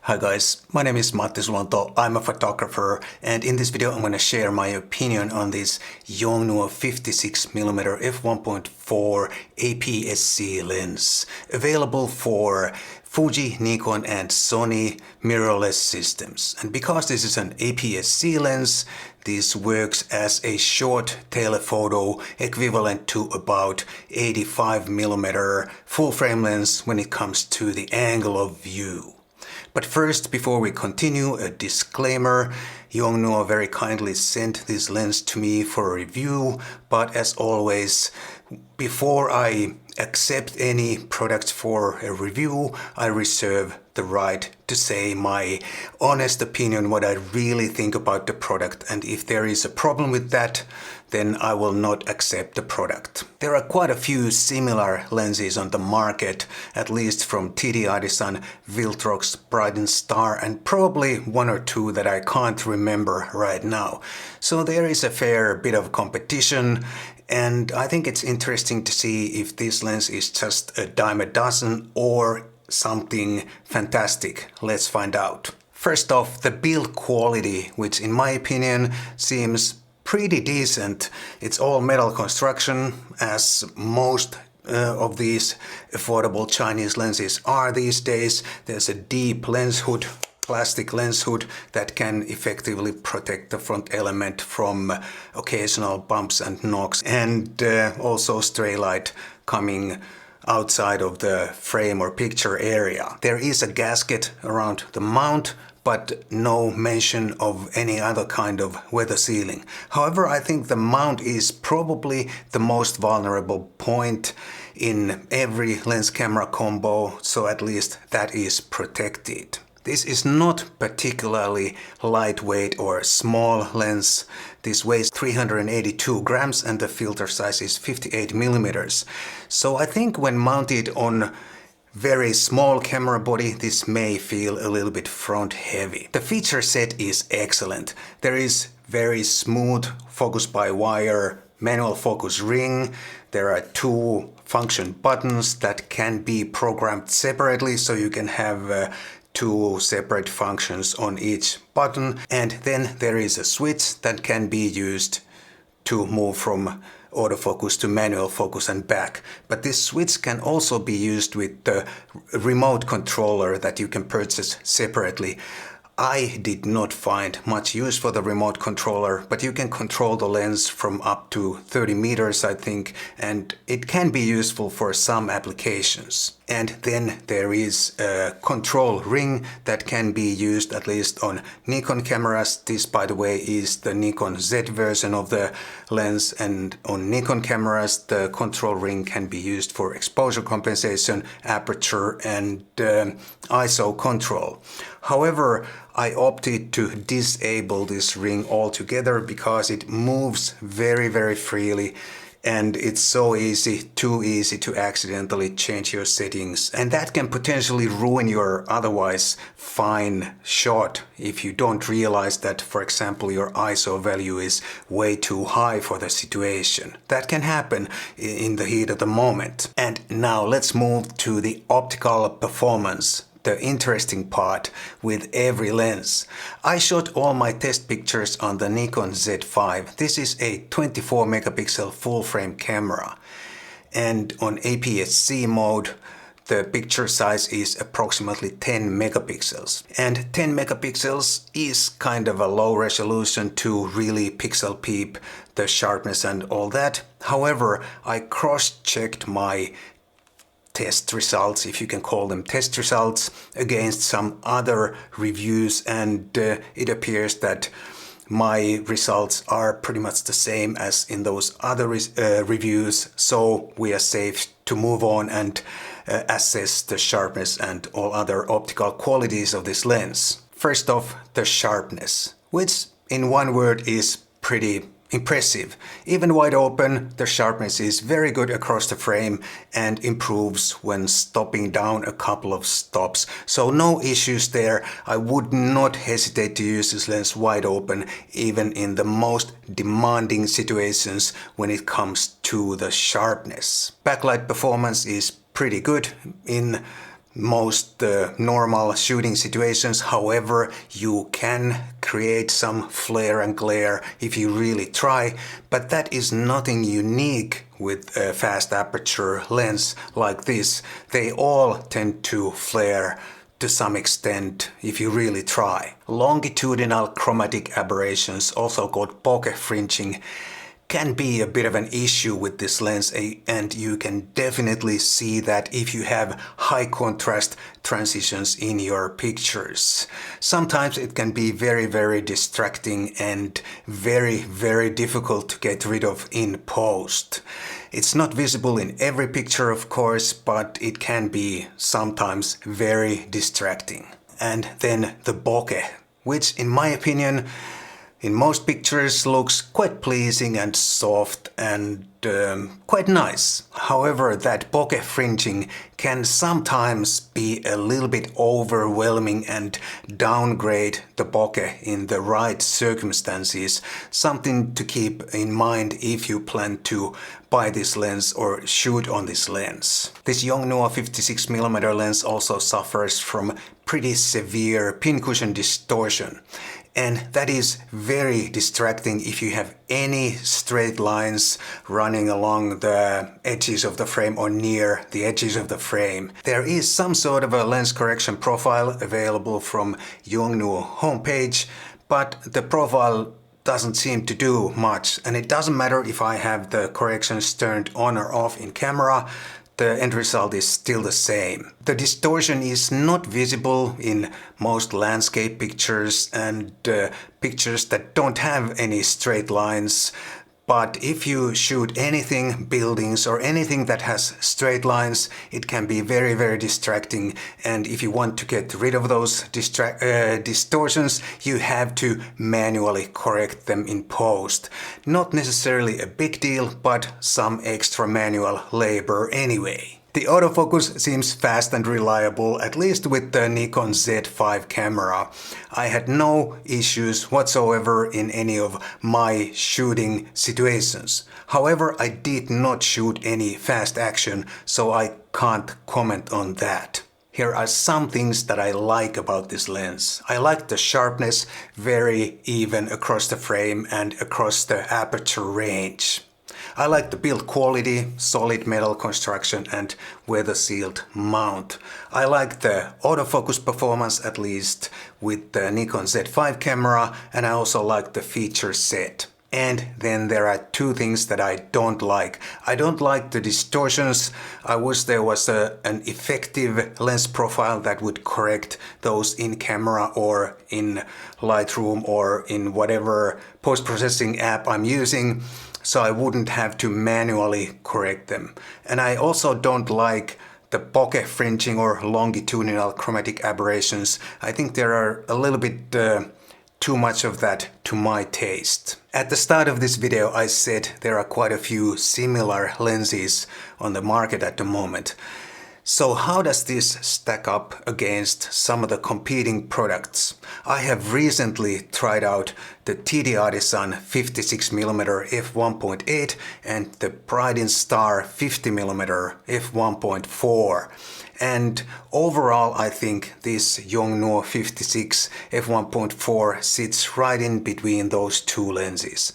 Hi guys, my name is Matti Sulanto, I'm a photographer, and in this video I'm going to share my opinion on this Yongnuo 56mm F1.4 aps-c lens, available for Fuji, Nikon and Sony mirrorless systems. And because this is an aps-c lens, this works as a short telephoto equivalent to about 85mm full-frame lens when it comes to the angle of view. But first, before we continue, a disclaimer. Yongnuo very kindly sent this lens to me for a review, but as always, before I accept any product for a review, I reserve the right to say my honest opinion, what I really think about the product, and if there is a problem with that, then I will not accept the product. There are quite a few similar lenses on the market, at least from TD Edison, Viltrox, Bright & Star, and probably one or two that I can't remember right now. So there is a fair bit of competition, and I think it's interesting to see if this lens is just a dime a dozen or something fantastic. Let's find out. First off, the build quality, which in my opinion seems pretty decent. It's all metal construction, as most of these affordable Chinese lenses are these days. There's a deep lens hood, plastic lens hood, that can effectively protect the front element from occasional bumps and knocks, and also stray light coming outside of the frame or picture area. There is a gasket around the mount, but no mention of any other kind of weather sealing. However, I think the mount is probably the most vulnerable point in every lens camera combo, so at least that is protected. This is not particularly lightweight or small lens. This weighs 382 grams and the filter size is 58mm. So I think when mounted on very small camera body, this may feel a little bit front heavy. The feature set is excellent. There is very smooth focus by wire manual focus ring. There are two function buttons that can be programmed separately, so you can have two separate functions on each button. And then there is a switch that can be used to move from autofocus to manual focus and back. But this switch can also be used with the remote controller that you can purchase separately. I did not find much use for the remote controller, but you can control the lens from up to 30 meters, I think, and it can be useful for some applications. And then there is a control ring that can be used at least on Nikon cameras. This, by the way, is the Nikon Z version of the lens, and on Nikon cameras the control ring can be used for exposure compensation, aperture and ISO control. However, I opted to disable this ring altogether because it moves very freely, and it's so easy, too easy to accidentally change your settings, and that can potentially ruin your otherwise fine shot if you don't realize that, for example, your ISO value is way too high for the situation. That can happen in the heat of the moment. And now let's move to the optical performance, the interesting part with every lens. I shot all my test pictures on the Nikon Z5. This is a 24 megapixel full frame camera, and on aps-c mode the picture size is approximately 10 megapixels. And 10 megapixels is kind of a low resolution to really pixel peep the sharpness and all that. However, I cross-checked my test results, if you can call them test results, against some other reviews, and it appears that my results are pretty much the same as in those other reviews, so we are safe to move on and assess the sharpness and all other optical qualities of this lens. First off, the sharpness, which in one word is pretty impressive. Even wide open, the sharpness is very good across the frame and improves when stopping down a couple of stops. So no issues there. I would not hesitate to use this lens wide open, even in the most demanding situations when it comes to the sharpness. Backlight performance is pretty good in most normal shooting situations. However, you can create some flare and glare if you really try, but that is nothing unique with a fast aperture lens like this. They all tend to flare to some extent if you really try. Longitudinal chromatic aberrations, also called bokeh fringing, can be a bit of an issue with this lens, and you can definitely see that if you have high contrast transitions in your pictures. Sometimes it can be very distracting and very difficult to get rid of in post. It's not visible in every picture, of course, but it can be sometimes very distracting. And then the bokeh, which in my opinion in most pictures looks quite pleasing and soft and quite nice. However, that bokeh fringing can sometimes be a little bit overwhelming and downgrade the bokeh in the right circumstances. Something to keep in mind if you plan to buy this lens or shoot on this lens. This Yongnuo 56mm lens also suffers from pretty severe pincushion distortion. And that is very distracting if you have any straight lines running along the edges of the frame or near the edges of the frame. There is some sort of a lens correction profile available from Yongnuo homepage, but the profile doesn't seem to do much, and it doesn't matter if I have the corrections turned on or off in camera. The end result is still the same. The distortion is not visible in most landscape pictures and pictures that don't have any straight lines. But if you shoot anything, buildings or anything that has straight lines, it can be very distracting. And if you want to get rid of those distortions, you have to manually correct them in post. Not necessarily a big deal, but some extra manual labor anyway. The autofocus seems fast and reliable, at least with the Nikon Z5 camera. I had no issues whatsoever in any of my shooting situations. However, I did not shoot any fast action, so I can't comment on that. Here are some things that I like about this lens. I like the sharpness, very even across the frame and across the aperture range. I like the build quality, solid metal construction and weather-sealed mount. I like the autofocus performance, at least with the Nikon Z5 camera, and I also like the feature set. And then there are two things that I don't like. I don't like the distortions. I wish there was an effective lens profile that would correct those in camera or in Lightroom or in whatever post-processing app I'm using, so I wouldn't have to manually correct them. And I also don't like the bokeh fringing or longitudinal chromatic aberrations. I think there are a little bit too much of that to my taste. At the start of this video I said there are quite a few similar lenses on the market at the moment. So how does this stack up against some of the competing products? I have recently tried out the TD Artisan 56mm F1.8 and the Bright Star 50mm F1.4. And overall I think this Yongnuo 56 F1.4 sits right in between those two lenses.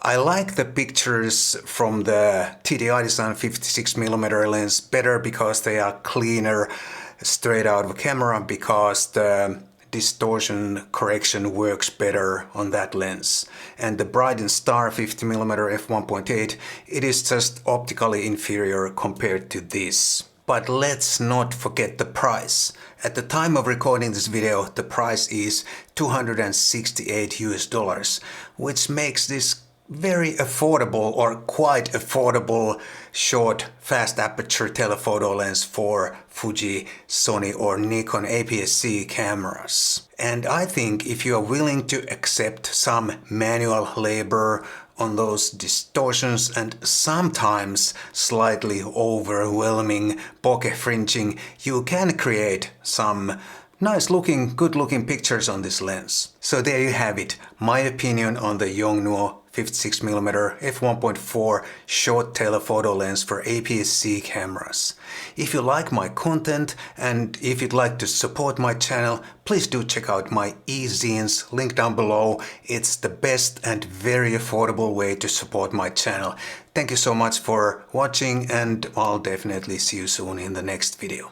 I like the pictures from the TD Artisan 56mm lens better because they are cleaner straight out of camera, because the distortion correction works better on that lens. And the Bright Star 50mm F1.8, it is just optically inferior compared to this. But let's not forget the price. At the time of recording this video, the price is $268, which makes this very affordable or quite affordable short fast aperture telephoto lens for Fuji, Sony or Nikon aps-c cameras. And I think if you are willing to accept some manual labor on those distortions and sometimes slightly overwhelming bokeh fringing, you can create some Nice looking, good looking pictures on this lens. So there you have it, my opinion on the Yongnuo 56mm f1.4 short telephoto lens for aps-c cameras. If you like my content and if you'd like to support my channel, please do check out my e-zines, link down below. It's the best and very affordable way to support my channel. Thank you so much for watching, and I'll definitely see you soon in the next video.